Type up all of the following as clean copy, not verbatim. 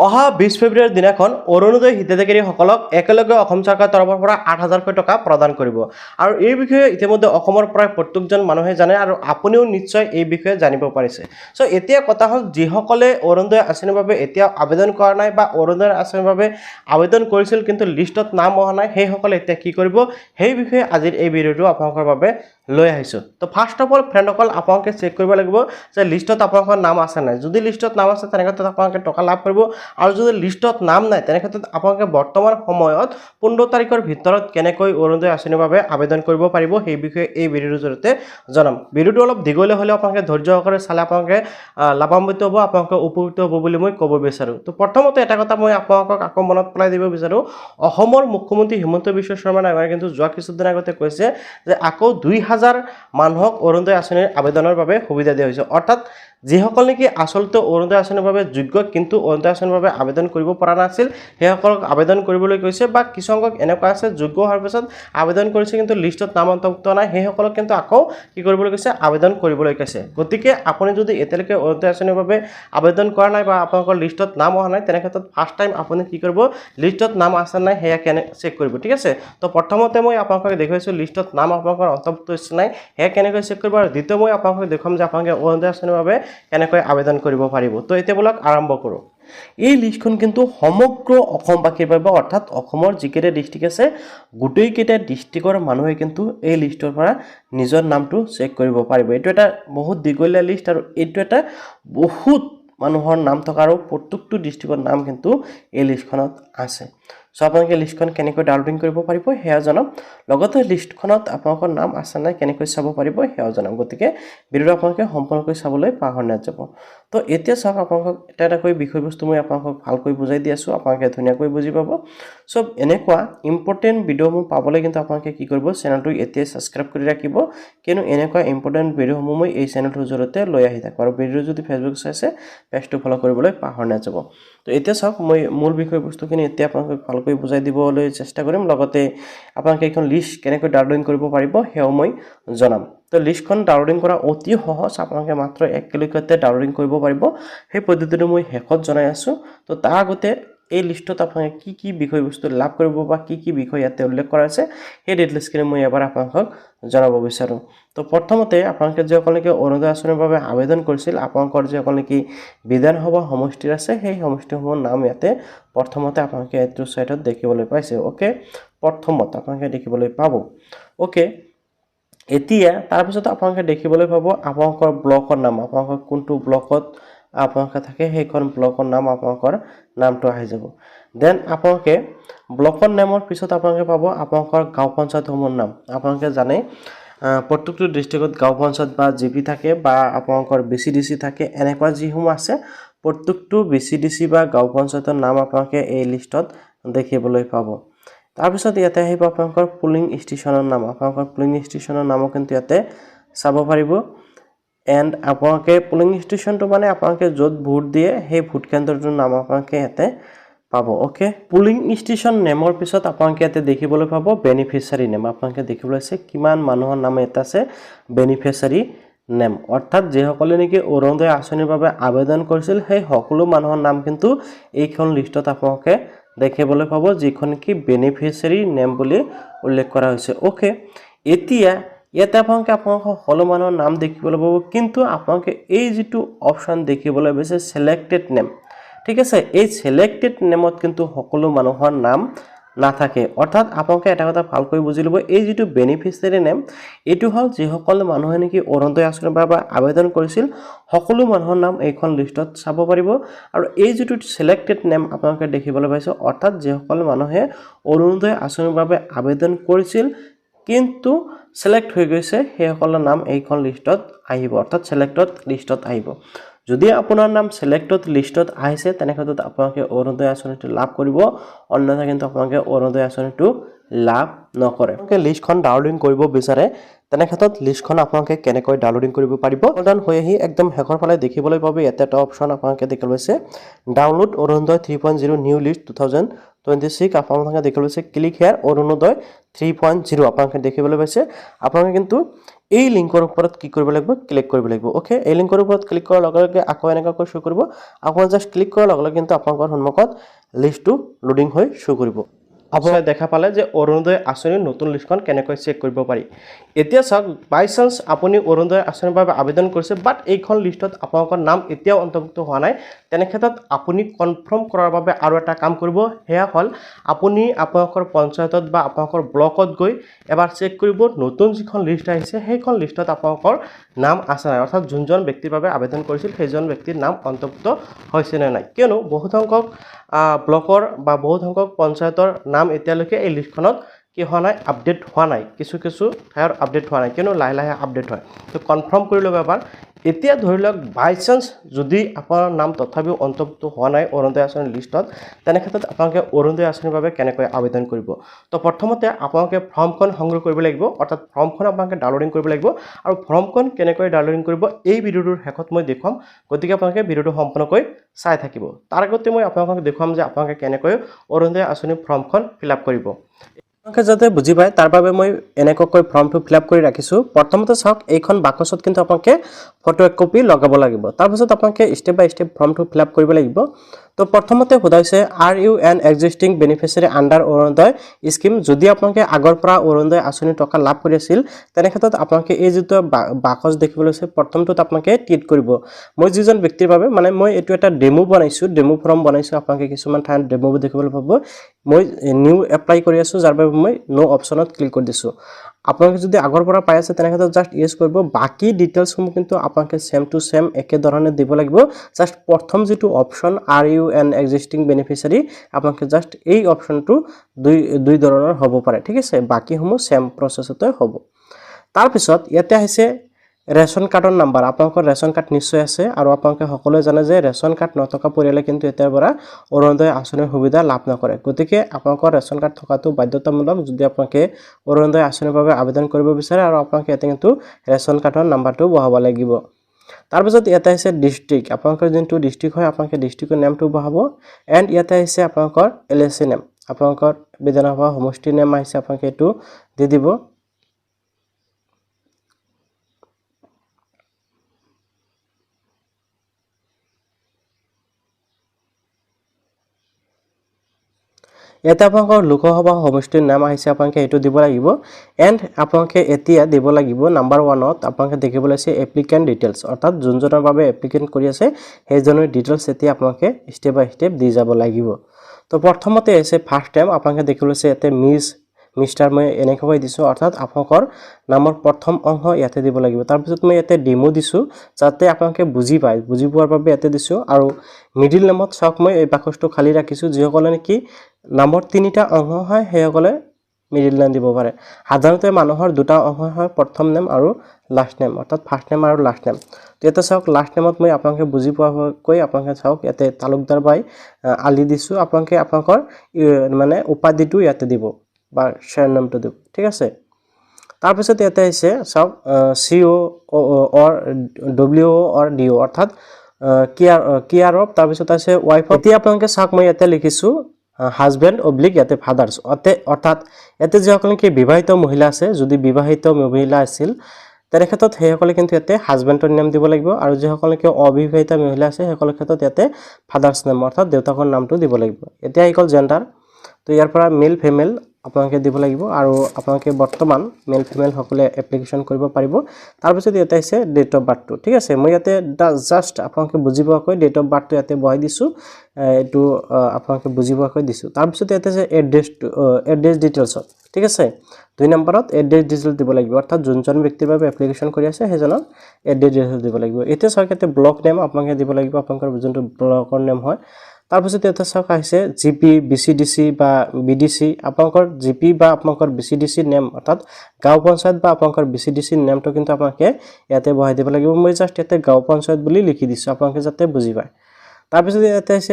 অহা 20 ফেব্ৰুৱাৰীৰ দিনাখন অৰুণোদয় হিতাধিকাৰীসকলক একেলগে অসম চৰকাৰৰ তৰফৰ পৰা 8,000 টকা প্ৰদান কৰিব আৰু এই বিষয়ে ইতিমধ্যে অসমৰ প্ৰায় প্ৰত্যেকজন মানুহে জানে আৰু আপুনিও নিশ্চয় এই বিষয়ে জানিব পাৰিছে। সো এতিয়া কথা হ'ল যিসকলে অৰুণোদয় আঁচনিৰ বাবে এতিয়া আবেদন কৰা নাই বা অৰুণোদয় আঁচনিৰ বাবে আবেদন কৰিছিল কিন্তু লিষ্টত নাম অহা নাই সেইসকলে এতিয়া কি কৰিব সেই বিষয়ে আজিৰ এই ভিডিঅ'টো আপোনালোকৰ বাবে লৈ আহিছোঁ। তো ফাৰ্ষ্ট অফ অল ফ্ৰেণ্ডসকল আপোনালোকে চেক কৰিব লাগিব যে লিষ্টত আপোনালোকৰ নাম আছে নাই। যদি লিষ্টত নাম আছে তেনেক্ষেত্ৰত আপোনালোকে টকা লাভ কৰিব আৰু যদি লিষ্টত নাম নাই তেনেক্ষেত্ৰত আপোনালোকে বৰ্তমান সময়ত 15 তাৰিখৰ ভিতৰত কেনেকৈ অৰুণোদয় আঁচনিৰ বাবে আবেদন কৰিব পাৰিব সেই বিষয়ে এই ভিডিঅ'ৰ জৰিয়তে জনাম। ভিডিঅ'টো অলপ দীঘলীয়া হ'লে আপোনালোকে ধৈৰ্য সহকাৰে চালে আপোনালোকে লাভান্বিত হ'ব, আপোনালোকে উপকৃত হ'ব বুলি মই ক'ব বিচাৰোঁ। তো প্ৰথমতে এটা কথা মই আপোনালোকক আকৌ মনত পেলাই দিব বিচাৰোঁ, অসমৰ মুখ্যমন্ত্ৰী হিমন্ত বিশ্ব শৰ্মা ডাঙৰীয়াই কিন্তু যোৱা কিছুদিন আগতে কৈছে যে আকৌ 2,000 মানুহক অৰুণোদয় আঁচনিৰ আবেদনৰ বাবে সুবিধা দিয়া হৈছে। অৰ্থাৎ যিসকল নেকি আচলতে অৰুণোদয় আঁচনিৰ বাবে যোগ্য কিন্তু অৰুণোদয় আঁচনিৰ বাবে আবেদন কৰিব পৰা নাছিল সেইসকলক আবেদন কৰিবলৈ কৈছে বা কিছু সংখ্যক এনেকুৱা আছে যোগ্য হোৱাৰ পিছত আবেদন কৰিছে কিন্তু লিষ্টত নাম অন্তৰ্ভুক্ত নাই সেইসকলক কিন্তু আকৌ কি কৰিবলৈ কৈছে আবেদন কৰিবলৈ কৈছে। গতিকে আপুনি যদি এতিয়ালৈকে অৰুণোদয় আঁচনিৰ বাবে আবেদন কৰা নাই বা আপোনালোকৰ লিষ্টত নাম অহা নাই তেনেক্ষেত্ৰত ফাৰ্ষ্ট টাইম আপুনি কি কৰিব লিষ্টত নাম আছে নাই সেয়া চেক কৰিব, ঠিক আছে। তো প্ৰথমতে মই আপোনালোকক দেখুৱাইছোঁ লিষ্টত নাম আপোনালোকৰ অন্তৰ্ভুক্ত হৈছে নাই সেয়া কেনেকৈ চেক কৰিব আৰু দ্বিতীয় মই আপোনালোকক দেখুৱাম যে আপোনালোকে অৰুণোদয় আঁচনিৰ বাবে কেনেকৈ আবেদন কৰিব পাৰিব। তো এতিয়া বলক আৰম্ভ কৰোঁ। এই লিষ্টখন কিন্তু সমগ্ৰ অসমবাসীৰ বাবে অৰ্থাৎ অসমৰ যিকেইটা ডিষ্ট্ৰিক্ট আছে গোটেইকেইটা ডিষ্ট্ৰিক্টৰ মানুহে কিন্তু এই লিষ্টৰ পৰা নিজৰ নামটো চেক কৰিব পাৰিব। এইটো এটা বহুত দীঘলীয়া লিষ্ট আৰু এইটো এটা বহুত মানুহৰ নাম থকা আৰু প্ৰত্যেকটো ডিষ্ট্ৰিক্টৰ নাম কিন্তু এই লিষ্টখনত আছে। সো আপোনালোকে লিষ্টখন কেনেকৈ ডাউনলোডিং কৰিব পাৰিব সেয়া জনাম, লগতে লিষ্টখনত আপোনালোকৰ নাম আছে নাই কেনেকৈ চাব পাৰিব সেয়াও জনাম। গতিকে ভিডিঅ'টো আপোনালোকে সম্পূৰ্ণকৈ চাবলৈ পাহৰি নাযাব। তো এতিয়া চাওক আপোনালোকক এটা এটাকৈ বিষয়বস্তু মই আপোনালোকক ভালকৈ বুজাই দি আছোঁ, আপোনালোকে ধুনীয়াকৈ বুজি পাব। সব এনেকুৱা ইম্পৰ্টেণ্ট ভিডিঅ'সমূহ পাবলৈ কিন্তু আপোনালোকে কি কৰিব চেনেলটো এতিয়াই ছাবস্ক্ৰাইব কৰি ৰাখিব, কিয়নো এনেকুৱা ইম্পৰ্টেণ্ট ভিডিঅ'সমূহ মই এই চেনেলটোৰ জৰিয়তে লৈ আহি থাকোঁ আৰু ভিডিঅ' যদি ফেচবুক চাইছে পেজটো ফ'ল' কৰিবলৈ পাহৰি নাযাব। তো এতিয়া চাওক মই মূল বিষয়বস্তুখিনি এতিয়া আপোনালোকক ভালকৈ বুজাই দিবলৈ চেষ্টা কৰিম, লগতে আপোনালোকে এইখন লিষ্ট কেনেকৈ ডাউনলোডিং কৰিব পাৰিব সেয়াও মই জনাম। তো লিষ্টখন ডাউনলোডিং কৰা অতি সহজ, আপোনালোকে মাত্ৰ 1 ক্লিকতে ডাউনলোডিং কৰিব পাৰিব। সেই পদ্ধতিটো মই শেষত জনাই আছোঁ। তো তাৰ আগতে এই লিষ্টত আপোনালোকে কি কি বিষয়বস্তু লাভ কৰিব বা কি কি বিষয় ইয়াতে উল্লেখ কৰা আছে সেই ডিটেইলছখিনি মই এবাৰ আপোনালোকক জনাব বিচাৰোঁ। তো প্ৰথমতে আপোনালোকে যিসকল নেকি অৰুণোদয় আঁচনিৰ বাবে আবেদন কৰিছিল আপোনালোকৰ যিসকল নেকি বিধানসভা সমষ্টিৰ আছে সেই সমষ্টিসমূহৰ নাম ইয়াতে প্ৰথমতে আপোনালোকে এইটো চাইটত দেখিবলৈ পাইছে। অ'কে, প্ৰথমত আপোনালোকে দেখিবলৈ পাব। অ'কে, এতিয়া তাৰপিছত আপোনালোকে দেখিবলৈ পাব আপোনালোকৰ ব্লকৰ নাম, আপোনালোকৰ কোনটো ব্লকত আপোনালোকে থাকে সেইখন ব্লকৰ নাম আপোনালোকৰ নামটো আহি যাব। দেন আপোনালোকে ব্লকৰ নামৰ পিছত আপোনালোকে পাব আপোনালোকৰ গাঁও পঞ্চায়তসমূহৰ নাম। আপোনালোকে জানে প্ৰত্যেকটো ডিষ্ট্ৰিক্টত গাঁও পঞ্চায়ত বা জিপি থাকে বা আপোনালোকৰ BCDC থাকে, এনেকুৱা যিসমূহ আছে প্ৰত্যেকটো BCDC বা গাঁও পঞ্চায়তৰ নাম আপোনালোকে এই লিষ্টত দেখিবলৈ পাব। তাৰপিছত ইয়াতে আহিব আপোনালোকৰ পুলিং ষ্টেচনৰ নাম, আপোনালোকৰ পুলিং ষ্টেচনৰ নামো কিন্তু ইয়াতে চাব পাৰিব। এণ্ড আপোনালোকে পুলিং ষ্টেচনটো মানে আপোনালোকে য'ত ভোট দিয়ে সেই ভোট কেন্দ্ৰটোৰ নাম আপোনালোকে ইয়াতে পাব। অ'কে, পুলিং ষ্টেচন নেমৰ পিছত আপোনালোকে ইয়াতে দেখিবলৈ পাব বেনিফিচিয়াৰী নেম, আপোনালোকে দেখিবলৈ আছে কিমান মানুহৰ নাম ইয়াতে আছে বেনিফিচিয়াৰী নেম, অৰ্থাৎ যিসকলে নেকি অৰুণোদয় আঁচনিৰ বাবে আবেদন কৰিছিল সেই সকলো মানুহৰ নাম কিন্তু এইখন লিষ্টত আপোনালোকে দেখিবলৈ পাব যিখন কি বেনিফিচিয়াৰী নেম বুলি উল্লেখ কৰা হৈছে। অ'কে, এতিয়া ইয়াতে আপোনালোকে সকলো মানুহৰ নাম দেখিবলৈ পাব, কিন্তু আপোনালোকে এই যিটো অপশ্যন দেখিবলৈ পাইছে ছিলেক্টেড নেম, ঠিক আছে, এই ছিলেক্টেড নেমত কিন্তু সকলো মানুহৰ নাম নাথাকে। অৰ্থাৎ আপোনালোকে এটা কথা ভালকৈ বুজি ল'ব, এই যিটো বেনিফিচিয়াৰী নেম এইটো হ'ল যিসকল মানুহে নেকি অৰুণোদয় আঁচনিৰ বাবে আবেদন কৰিছিল সকলো মানুহৰ নাম এইখন লিষ্টত চাব পাৰিব। আৰু এই যিটো ছিলেক্টেড নেম আপোনালোকে দেখিবলৈ পাইছে অৰ্থাৎ যিসকল মানুহে অৰুণোদয় আঁচনিৰ বাবে আবেদন কৰিছিল কিন্তু সিলেক্ট হৈ গৈছে সেইসকলৰ নাম এইখন লিষ্টত আহিব, অৰ্থাৎ সিলেক্টেড লিষ্টত আহিব। যদি আপোনাৰ নাম সিলেক্টেড লিষ্টত আহিছে তেনেক্ষেত্ৰত আপোনালোকে অৰুণোদয় আঁচনিটো লাভ কৰিব, অন্যথা কিন্তু আপোনালোকে অৰুণোদয় আঁচনিটো লাভ নকৰে। আপোনালোকে লিষ্টখন ডাউনলোডিং কৰিব বিচাৰে তেনেক্ষেত্ৰত লিষ্টখন আপোনালোকে কেনেকৈ ডাউনলোডিং কৰিব পাৰিব, ডাউনলোড হৈ আহি একদম শেষৰ ফালে দেখিবলৈ পাব ইয়াতে এটা অপশ্যন আপোনালোকে দেখিবলৈ পাইছে ডাউনলোড অৰুণোদয় 3.0 নিউ লিষ্ট 2026, আপোনালোকে দেখিবলৈ পাইছে ক্লিক হেয়াৰ অৰুণোদয় 3.0 আপোনালোকে দেখিবলৈ পাইছে। আপোনালোকে কিন্তু এই লিংকৰ ওপৰত কি কৰিব লাগিব ক্লিক কৰিব লাগিব ওকে এই লিংকৰ ওপৰত ক্লিক কৰাৰ লগে লগে আকৌ এনেকৈ শো কৰিব আপুনি জাস্ট ক্লিক কৰাৰ লগে লগে কিন্তু আপোনালোকৰ সন্মুখত লিষ্টটো লোডিং হৈ শো কৰিব আপোনালোকে দেখা পালে যে অৰুণোদয় আঁচনিৰ নতুন লিষ্টখন কেনেকৈ চেক কৰিব পাৰি এতিয়া চাওক বাই চান্স আপুনি অৰুণোদয় আঁচনিৰ বাবে আবেদন কৰিছে বাট এইখন লিষ্টত আপোনালোকৰ নাম এতিয়াও অন্তৰ্ভুক্ত হোৱা নাই তেনে ক্ষেত্ৰত আপুনি কনফাৰ্ম কৰাৰ বাবে আৰু এটা কাম কৰিব হেয়া হল আপুনি আপোনালোকৰ পঞ্চায়তত বা আপোনালোকৰ ব্লকত গৈ এবাৰ চেক কৰিব নতুন যিখন লিষ্ট আহিছে সেইখন লিষ্টত আপোনালোকৰ নাম আছে নাই অৰ্থাৎ যোনজন ব্যক্তিৰ বাবে আবেদন কৰিছিল সেইজন ব্যক্তিৰ নাম অন্তৰ্ভুক্ত হৈছে নে নাই কিয়নো বহুত সংখ্যক ব্লকৰ বা বহুত সংখ্যক পঞ্চায়তৰ নাম এতিয়ালৈকে এই লিষ্টখনত কি হোৱা নাই আপডেট হোৱা নাই কিছু ঠাইৰ আপডেট হোৱা নাই কিয়নো লাহে লাহে আপডেট হয় তো কনফাৰ্ম কৰি ল'ব এবাৰ এতিয়া ধৰি লওক বাই চান্স যদি আপোনাৰ নাম তথাপিও অন্তৰ্ভুক্ত হোৱা নাই অৰুণোদয় আঁচনিৰ লিষ্টত তেনে ক্ষেত্ৰত আপোনালোকে অৰুণোদয় আঁচনিৰ বাবে কেনেকৈ আবেদন কৰিব তো প্ৰথমতে আপোনালোকে ফৰ্মখন সংগ্ৰহ কৰিব লাগিব অৰ্থাৎ ফৰ্মখন আপোনালোকে ডাউনলোডিং কৰিব লাগিব আৰু ফৰ্মখন কেনেকৈ ডাউনলোডিং কৰিব এই ভিডিঅ'টোৰ শেষত মই দেখুৱাম গতিকে আপোনালোকে ভিডিঅ'টো সম্পূৰ্ণকৈ চাই থাকিব তাৰ আগতে মই আপোনালোকক দেখুৱাম যে আপোনালোকে কেনেকৈ অৰুণোদয় আঁচনিৰ ফৰ্মখন ফিল আপ কৰিব আপোনালোকে যাতে বুজি পায় তাৰ বাবে মই এনেকৈ ফৰ্মটো ফিল আপ কৰি ৰাখিছোঁ প্ৰথমতে চাওক এইখন বাকচত কিন্তু আপোনালোকে ফটো এক কপি লগাব লাগিব তাৰপিছত আপোনালোকে ষ্টেপ বাই ষ্টেপ ফৰ্মটো ফিল আপ কৰিব লাগিব তো প্ৰথমতে সোধাইছে are you an existing beneficiary under Orunodoi scheme যদি আপোনালোকে আগৰ পৰা অৰুণোদয় আঁচনি টকা লাভ কৰি আছিল তেনে ক্ষেত্ৰত আপোনালোকে এই যিটো বাকচ দেখিবলৈ আছে প্ৰথমটোত আপোনালোকে টিক কৰিব মই যিজন ব্যক্তিৰ বাবে মানে মই এইটো এটা ডেমো বনাইছোঁ ডেমো ফৰ্ম বনাইছোঁ আপোনালোকে কিছুমান ঠাইত ডেমো দেখিবলৈ পাব মই নিউ এপ্লাই কৰি আছোঁ যাৰ বাবে মই নো অপশ্যনত ক্লিক কৰি দিছোঁ আপোনালোকে যদি আগৰ পৰা পাই আছে তেনে ক্ষেত্ৰত জাস্ট ইউজ কৰিব বাকি ডিটেইলছসমূহ কিন্তু আপোনালোকে সেম টু সেম একে ধৰণে দিব লাগিব জাস্ট প্ৰথম যেটো option are you an existing beneficiary আপোনালোকে জাস্ট এই অপশ্যনটো দুই ধৰণৰ হ'ব পাৰে ঠিক আছে বাকিসমূহ সেম প্ৰসেছতে হ'ব তাৰ পিছত ইয়াতে আহিছে ৰেশন কাৰ্ডৰ নাম্বাৰ আপোনালোকৰ ৰেশন কাৰ্ড নিশ্চয় আছে আৰু আপোনালোকে সকলোৱে জানে যে ৰেশন কাৰ্ড নথকা পৰিয়ালে কিন্তু এতিয়াৰ পৰা অৰুণোদয় আঁচনিৰ সুবিধা লাভ নকৰে গতিকে আপোনালোকৰ ৰেশন কাৰ্ড থকাটো বাধ্যতামূলক যদি আপোনালোকে অৰুণোদয় আঁচনিৰ বাবে আবেদন কৰিব বিচাৰে আৰু আপোনালোকে ইয়াতে কিন্তু ৰেশন কাৰ্ডৰ নাম্বাৰটো বহাব লাগিব তাৰপিছত ইয়াতে আছে ডিস্ট্ৰিক্ট আপোনালোকৰ যোনটো ডিস্ট্ৰিক্ট হয় আপোনালোকে ডিস্ট্ৰিক্টৰ নামটো বহাব এণ্ড ইয়াতে আছে আপোনালোকৰ এলএচি নেম আপোনালোকৰ বিধানসভা সমষ্টি নেম আহিছে আপোনালোকে এইটো দি দিব ইয়াতে আপোনালোকৰ লোকসভা সমষ্টিৰ নাম আহিছে আপোনালোকে এইটো দিব লাগিব এণ্ড আপোনালোকে এতিয়া দিব লাগিব নাম্বাৰ 1ত আপোনালোকে দেখিবলৈ আছে এপ্লিকেণ্ট ডিটেইলছ অৰ্থাৎ যোনজনৰ বাবে এপ্লিকেণ্ট কৰি আছে সেইজনৰ ডিটেইলছ এতিয়া আপোনালোকে ষ্টেপ বাই ষ্টেপ দি যাব লাগিব তো প্ৰথমতে আছে ফাৰ্ষ্ট টাইম আপোনালোকে দেখিবলৈ আছে ইয়াতে মিষ্টাৰ মই এনেকৈ দিছোঁ অৰ্থাৎ আপোনালোকৰ নামৰ প্ৰথম অংশ ইয়াতে দিব লাগিব তাৰপিছত মই ইয়াতে ডেমো দিছোঁ যাতে আপোনালোকে বুজি পায় বুজি পোৱাৰ বাবে ইয়াতে দিছোঁ আৰু মিডিল নেমত চাওক মই এই বাকচটো খালী ৰাখিছোঁ যিসকলে নেকি নামৰ তিনিটা অংশ হয় সেইসকলে মিডিল নেম দিব পাৰে সাধাৰণতে মানুহৰ দুটা অংশ হয় প্ৰথম নেম আৰু লাষ্ট নেম অৰ্থাৎ ফাৰ্ষ্ট নেম আৰু লাষ্ট নেম তো ইয়াতে চাওক লাষ্ট নেমত মই আপোনালোকে বুজি পোৱাকৈ আপোনালোকে চাওক ইয়াতে তালুকদাৰ বাই আলি দিছোঁ আপোনালোকে আপোনালোকৰ মানে উপাধিটো ইয়াতে দিব বা শ্বেয়াৰ নামটো দিব ঠিক আছে তাৰপিছত ইয়াতে আহিছে চাওক CO or WO or DO অৰ্থাৎ কেয়াৰ অফ তাৰপিছত আছে ৱাইফ এতিয়া আপোনালোকে চাওক মই ইয়াতে লিখিছোঁ হাজবেণ্ড অব্লিক ইয়াতে ফাদাৰ্ছ অৰ্থাৎ ইয়াতে যিসকলে কি বিবাহিত মহিলা আছে যদি বিবাহিত মহিলা আছিল তেনে ক্ষেত্ৰত সেইসকলে কিন্তু ইয়াতে হাজবেণ্ডৰ নাম দিব লাগিব আৰু যিসকলে কি অবিবাহিত মহিলা আছে সেইসকলৰ ক্ষেত্ৰত ইয়াতে ফাদাৰ্ছ নাম অৰ্থাৎ দেউতাকৰ নামটো দিব লাগিব এতিয়া ইকুৱেল জেণ্ডাৰ তো ইয়াৰ পৰা মেল ফিমেল আপোনালোকে দিব লাগিব আৰু আপোনালোকে বৰ্তমান মেল ফিমেল সকলে এপ্লিকেশ্যন কৰিব পাৰিব তাৰপিছত ইয়াতে আছে ডেট অফ বাৰ্থটো ঠিক আছে মই ইয়াতে জাষ্ট আপোনালোকে বুজি পোৱাকৈ ডেট অফ বাৰ্থটো ইয়াতে বহাই দিছোঁ এইটো আপোনালোকে বুজি পোৱাকৈ দিছোঁ তাৰপিছত ইয়াতে আছে এড্ৰেছ ডিটেইলছত ঠিক আছে 2 নম্বৰত এড্ৰেছ ডিটেইলছ দিব লাগিব অৰ্থাৎ যোনজন ব্যক্তিৰ বাবে এপ্লিকেশ্যন কৰি আছে সেইজনৰ এড্ৰেছ ডিটেইলছ দিব লাগিব এতিয়া চাওক ইয়াতে ব্লক নেম আপোনালোকে দিব লাগিব আপোনালোকৰ যোনটো ব্লকৰ নেম হয় তাৰপিছত এটা চাওক আহিছে জিপি বিচিডিসি বা বিডিসি আপোনালোকৰ জিপি বা আপোনালোকৰ বিচিডিসি নেম অৰ্থাৎ গাঁও পঞ্চায়ত বা আপোনালোকৰ বিচিডিসি নেমটো কিন্তু আপোনালোকে ইয়াতে বহাই দিব লাগিব মই জাস্ট ইয়াতে গাঁও পঞ্চায়ত বুলি লিখি দিছোঁ আপোনালোকে যাতে বুজি পায় তাৰপিছত ইয়াতে আছে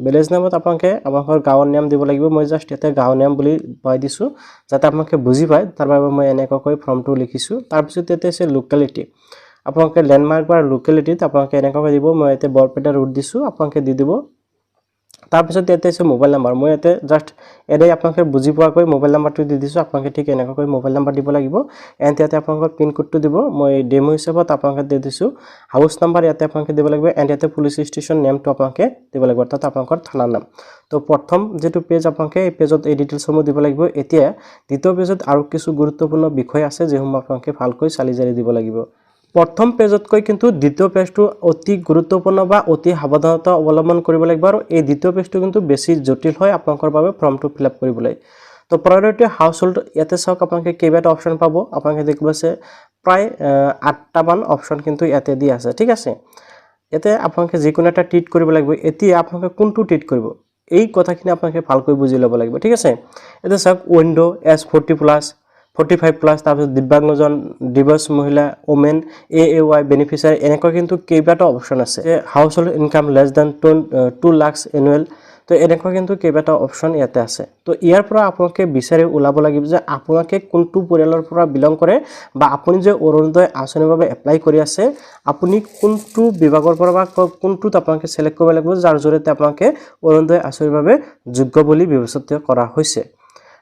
ভিলেজ নেমত আপোনালোকে আপোনালোকৰ গাঁৱৰ নাম দিব লাগিব মই জাস্ট ইয়াতে গাঁৱৰ নাম বুলি বহাই দিছোঁ যাতে আপোনালোকে বুজি পায় তাৰ বাবে মই এনেকৈ ফৰ্মটো লিখিছোঁ তাৰপিছত ইয়াতে আছে লোকেলিটি আপোনালোকে ল্যান্ডমাৰ্ক বা লোকেলিটিত আপোনালোকে এনেকৈ দিব মই ইয়াতে বৰপেটা ৰুট দিছোঁ আপোনালোকে দি দিব তাৰপিছত ইয়াতে আছে মোবাইল নাম্বাৰ মই ইয়াতে জাষ্ট এনে আপোনালোকে বুজি পোৱাকৈ মোবাইল নাম্বাৰটো দি দিছোঁ আপোনালোকে ঠিক এনেকৈ মোবাইল নাম্বাৰ দিব লাগিব এণ্ড ইয়াতে আপোনালোকৰ পিন কোডটো দিব মই ডেমো হিচাপত আপোনালোকে দি দিছোঁ হাউচ নাম্বাৰ ইয়াতে আপোনালোকে দিব লাগিব এণ্ড ইয়াতে পুলিচ ষ্টেচন নেমটো আপোনালোকে দিব লাগিব অৰ্থাৎ আপোনালোকৰ থানাৰ নাম তো প্ৰথম যেটো পেজ আপোনালোকে এই পেজত এই ডিটেইলছসমূহ দিব লাগিব এতিয়া দ্বিতীয় পেজত আৰু কিছু গুৰুত্বপূৰ্ণ বিষয় আছে যেসমূহ আপোনালোকে ভালকৈ চালি জাৰি দিব লাগিব প্ৰথম পেজতকৈ কিন্তু দ্বিতীয় পেজটো অতি গুৰুত্বপূৰ্ণ বা অতি সাৱধানতা অৱলম্বন কৰিব লাগিব আৰু এই দ্বিতীয় পেজটো কিন্তু বেছি জটিল হয় আপোনালোকৰ বাবে ফৰ্মটো ফিল আপ কৰিবলৈ তো প্ৰায়োৰিটি হাউসহোল্ড ইয়াতে চাওক আপোনালোকে কেইবাটা অপচন পাব আপোনালোকে দেখিব আছে প্ৰায় 8টা মান অপচন কিন্তু ইয়াতে দি আছে ঠিক আছে ইয়াতে আপোনালোকে যিকোনো এটা ট্ৰিট কৰিব লাগিব এতিয়া আপোনালোকে কোনটো ট্ৰিট কৰিব এই কথাখিনি আপোনালোকে ভালকৈ বুজি ল'ব লাগিব ঠিক আছে এটা চাওক উইন্ডো S40 প্লাস 45 প্লাস তাৰপিছত দিব্যাংগজন দিবস মহিলা ওমেন AAY বেনিফিচিয়াৰী এনেকৈ কিন্তু কেইবাটা অপচন আছে household income less than 2 lakh annual তো এনেকৈ কিন্তু কেইবাটা অপচন ইয়াতে আছে তো ইয়াৰ পৰা আপোনালোকে বিচাৰি ওলাব লাগিব যে আপোনালোকে কোনটো পৰিয়ালৰ পৰা বিলং কৰে বা আপুনি যে অৰুণোদয় আঁচনিৰ বাবে এপ্লাই কৰি আছে আপুনি কোনটো বিভাগৰ পৰা বা কোনটোত আপোনালোকে সিলেক্ট কৰিব লাগিব যাৰ জৰিয়তে আপোনালোকে অৰুণোদয় আঁচনিৰ বাবে যোগ্য বুলি বিবেচিত কৰা হৈছে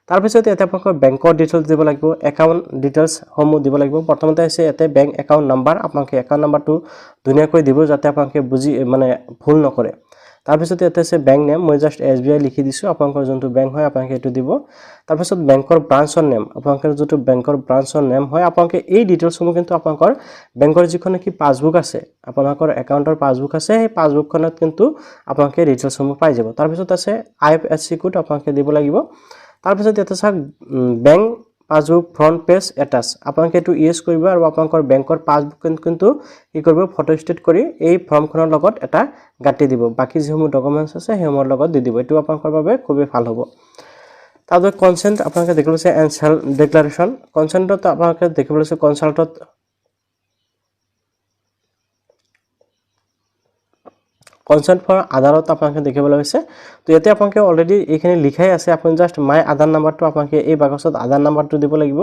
তাৰপিছত ইয়াতে আপোনালোকৰ বেংকৰ ডিটেইলছ দিব লাগিব একাউণ্ট ডিটেইলছ সমূহ দিব লাগিব প্ৰথমতে আছে ইয়াতে বেংক একাউণ্ট নাম্বাৰ আপোনালোকে একাউণ্ট নাম্বাৰটো ধুনীয়াকৈ দিব যাতে আপোনালোকে বুজি মানে ভুল নকৰে তাৰপিছত ইয়াতে আছে বেংক নেম মই জাষ্ট SBI লিখি দিছোঁ আপোনালোকৰ যোনটো বেংক হয় আপোনালোকে এটো দিব তাৰপিছত বেংকৰ ব্ৰাঞ্চৰ নেম আপোনালোকৰ যোনটো বেংকৰ ব্ৰাঞ্চৰ নেম হয় আপোনালোকে এই ডিটেইলছসমূহ কিন্তু আপোনালোকৰ বেংকৰ যিখন কি পাছবুক আছে আপোনালোকৰ একাউণ্টৰ পাছবুক আছে সেই পাছবুকখনত কিন্তু আপোনালোকে ডিটেইলছসমূহ পাই যাব তাৰপিছত আছে IFSC কোড আপোনালোকে দিব লাগিব তাৰপিছত ইয়াতে চাওক bank passbook front page attach আপোনালোকে এটো ইউজ কৰিব আৰু আপোনালোকৰ বেংকৰ পাছবুক কিন্তু কি কৰিব ফটো ষ্টেট কৰি এই ফৰ্মখনৰ লগত এটা গাঁঠি দিব বাকি যিসমূহ ডকুমেন্টছ আছে সেইসমূহৰ লগত দি দিব এটো আপোনালোকৰ বাবে খুবেই ভাল হ'ব তাৰপিছত কনসেন্ট আপোনালোকে দেখিব আছে এণ্ড সেলফ ডিক্লাৰেশ্যন কনসেন্টত আপোনালোকে দেখিব আছে কনসাল্টত কনসেন্ট ফৰ আধাৰত আপোনালোকে দেখিবলৈ হৈছে তো ইয়াতে আপোনালোকে অলৰেডি এইখিনি লিখাই আছে আপুনি জাষ্ট মাই আধাৰ নাম্বাৰটো আপোনালোকে এই বাকচত আধাৰ নাম্বাৰটো দিব লাগিব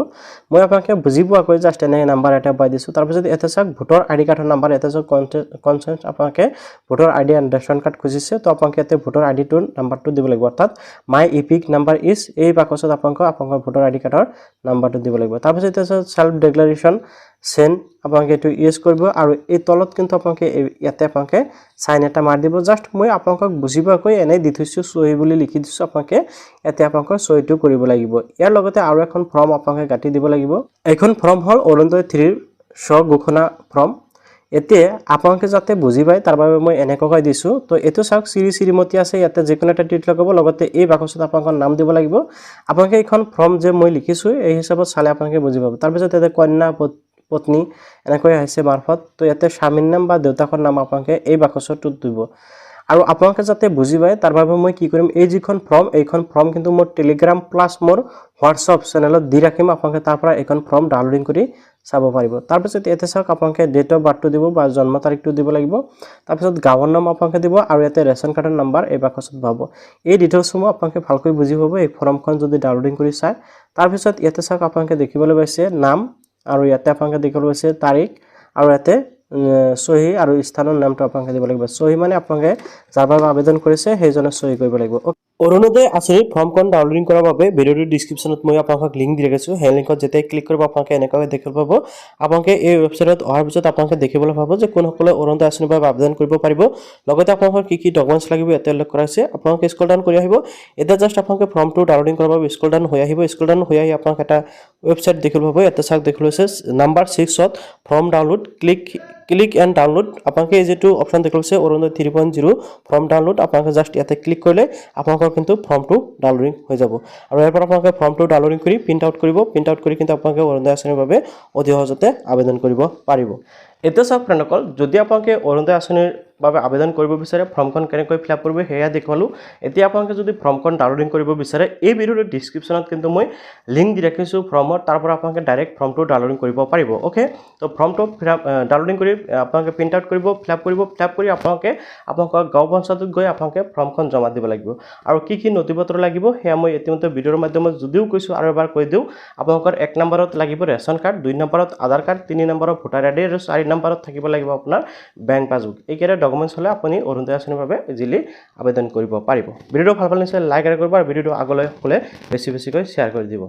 মই আপোনালোকে বুজি পোৱাকৈ জাষ্ট এনে নাম্বাৰ এটা পাই দিছোঁ তাৰপিছত ইয়াতে চাওক ভোটৰ আইডি কাৰ্ডৰ নাম্বাৰ ইয়াতে চাওক কনসেন্ট আপোনালোকে ভোটৰ আইডি এণ্ড ৰেচন কাৰ্ড খুজিছে তো আপোনালোকে ইয়াতে ভোটৰ আইডিটোৰ নাম্বাৰটো দিব লাগিব অৰ্থাৎ মাই ইপিক নাম্বাৰ ইজ এই বাকচত আপোনালোকৰ ভোটৰ আইডি কাৰ্ডৰ নাম্বাৰটো দিব লাগিব তাৰপিছত ইয়াতে সেলফ ডিক্লাৰেশ্যন সেন্ড আপোনালোকে এটো ইউজ কৰিব আৰু এই তলত কিন্তু আপোনালোকে ইয়াতে আপোনালোকে সাইন এটা মাৰ দিব জাষ্ট মই আপোনালোকক বুজি পোৱাকৈ এনে দি থৈছোঁ সহি বুলি লিখি দিছোঁ আপোনালোকে ইয়াতে আপোনালোকৰ সহিটো কৰিব লাগিব ইয়াৰ লগতে আৰু এখন ফৰ্ম আপোনালোকে গাঁঠি দিব লাগিব এখন ফৰ্ম হল অৰুণোদয় 3 স্ব ঘোষণা ফৰ্ম এতিয়া আপোনালোকে যাতে বুজি পায় তাৰ বাবে মই এনেকৈ দিছোঁ তো এটো চাওক শ্ৰীমতী আছে ইয়াতে যিকোনো এটা টিক লগাব লগতে এই বাকচত আপোনালোকৰ নাম দিব লাগিব আপোনালোকে এখন ফৰ্ম যে মই লিখিছোঁ এই হিচাপত চালে আপোনালোকে বুজি পাব তাৰপিছত ইয়াতে কন্যা পত্নী এনেকৈ আহিছে মাৰফত তো ইয়াতে স্বামীৰ নাম বা দেউতাকৰ নাম আপোনালোকে এই বাকচটোত দিব আৰু আপোনালোকে যাতে বুজি পায় তাৰ বাবে মই কি কৰিম এই যিখন ফৰ্ম এইখন ফৰ্ম কিন্তু মোৰ টেলিগ্ৰাম প্লাস মোৰ হোৱাটছআপ চেনেলত দি ৰাখিম আপোনালোকে তাৰ পৰা এইখন ফৰ্ম ডাউনলোডিং কৰি চাব পাৰিব তাৰপিছত ইয়াতে চাওক আপোনালোকে ডেট অফ বাৰ্থটো দিব বা জন্ম তাৰিখটো দিব লাগিব তাৰপিছত গাঁৱৰ নাম আপোনালোকে দিব আৰু ইয়াতে ৰেচন কাৰ্ডৰ নাম্বাৰ এই বাকচত পাব এই ডিটেইলছসমূহ আপোনালোকে ভালকৈ বুজি পাব এই ফৰ্মখন যদি ডাউনলোডিং কৰি চায় তাৰপিছত ইয়াতে চাওক আপোনালোকে দেখিবলৈ পাইছে নাম আৰু ইয়াতে আপোনালোকে দেখিবলৈ পাইছে তাৰিখ আৰু ইয়াতে সহি আৰু স্থানৰ নামটো আপোনালোকে দিব লাগিব সহি মানে আপোনালোকে যাৰ বাবে আবেদন কৰিছে সেইজনে সহি কৰিব লাগিব অৰুণোদয় আঁচনিৰ ফৰ্মখন ডাউনলোডিং কৰাৰ বাবে ভিডিঅ'টোৰ ডেছক্ৰিপশ্যনত মই আপোনালোকক লিংক দি ৰাখিছোঁ সেই লিংকত যেতিয়া ক্লিক কৰিব আপোনালোকে এনেকৈ দেখিব পাব আপোনালোকে এই ৱেবছাইটত অহাৰ পিছত আপোনালোকে দেখিবলৈ পাব যে কোনসকলে অৰুণোদয় আঁচনিৰ বাবে আবেদন কৰিব পাৰিব লগতে আপোনালোকৰ কি কি ডকুমেণ্টছ লাগিব ইয়াতে উল্লেখ কৰা হৈছে আপোনালোকে স্ক্ৰল ডাউন কৰি আহিব এতিয়া জাষ্ট আপোনালোকে ফৰ্মটো ডাউনলোডিং কৰাৰ বাবে স্ক্ৰল ডাউন হৈ আহিব স্ক্ৰল ডাউন হৈ আহি আপোনালোকে এটা ৱেবছাইট দেখিব পাব ইয়াতে চাওক দেখিবলৈ আছে নাম্বাৰ 6ত form download click and download আপোনালোকে এই যেটো অপচন দেখিছে অৰুণোদয় 3.0 ফৰ্ম ডাউনলোড আপোনালোকে জাষ্ট ইয়াতে ক্লিক কৰিলে আপোনালোকৰ কিন্তু ফৰ্মটো ডাউনলোডিং হৈ যাব আৰু ইয়াৰ পৰা আপোনালোকে ফৰ্মটো ডাউনলোডিং কৰি প্ৰিন্ট আউট কৰি কিন্তু আপোনালোকে অৰুণোদয় আঁচনিৰ বাবে অতি সহজতে আবেদন কৰিব পাৰিব এতিয়া চাওক ফ্ৰেণ্ডসকল যদি আপোনালোকে অৰুণোদয় আঁচনিৰ বাবে আবেদন কৰিব বিচাৰে ফৰ্মখন কেনেকৈ ফিল আপ কৰিব হেয়া দেখালো এতিয়া আপোনালোকে যদি ফৰ্মখন ডাউনলোডিং কৰিব বিচাৰে এই ভিডিঅ'ৰ ডেছক্ৰিপশ্যনত কিন্তু মই লিংক দি ৰাখিছোঁ ফৰ্মৰ তাৰ পৰা আপোনালোকে ডাইৰেক্ট ফৰ্মটো ডাউনলোডিং কৰিব পাৰিব ওকে তো ফৰ্মটো ডাউনলোডিং কৰি আপোনালোকে প্ৰিন্ট আউট কৰিব ফিল আপ কৰি আপোনালোকে আপোনালোকৰ গাঁও পঞ্চায়তত গৈ আপোনালোকে ফৰ্মখন জমা দিব লাগিব আৰু কি কি নথিপত্ৰ লাগিব হেয়া মই ইতিমধ্যে ভিডিঅ'ৰ মাধ্যমত যদিও কৈছোঁ আৰু এবাৰ কৈ দিওঁ আপোনালোকৰ 1 নম্বৰত লাগিব ৰেচন কাৰ্ড 2 নম্বৰত আধাৰ কাৰ্ড 3 নম্বৰত ভোটাৰ আইডি আৰু 4 নম্বৰত থাকিব লাগিব আপোনাৰ বেংক পাছবুক এইকেইটা ডকুমেণ্টছ হ'লে আপুনি অৰুণোদয় আঁচনিৰ বাবে ইজিলি আবেদন কৰিব পাৰিব ভিডিঅ'টো ভাল পালে নিশ্চয় লাইক কৰিব আৰু ভিডিঅ'টো আগলৈ সকলোৱে বেছি বেছিকৈ শ্বেয়াৰ কৰি দিব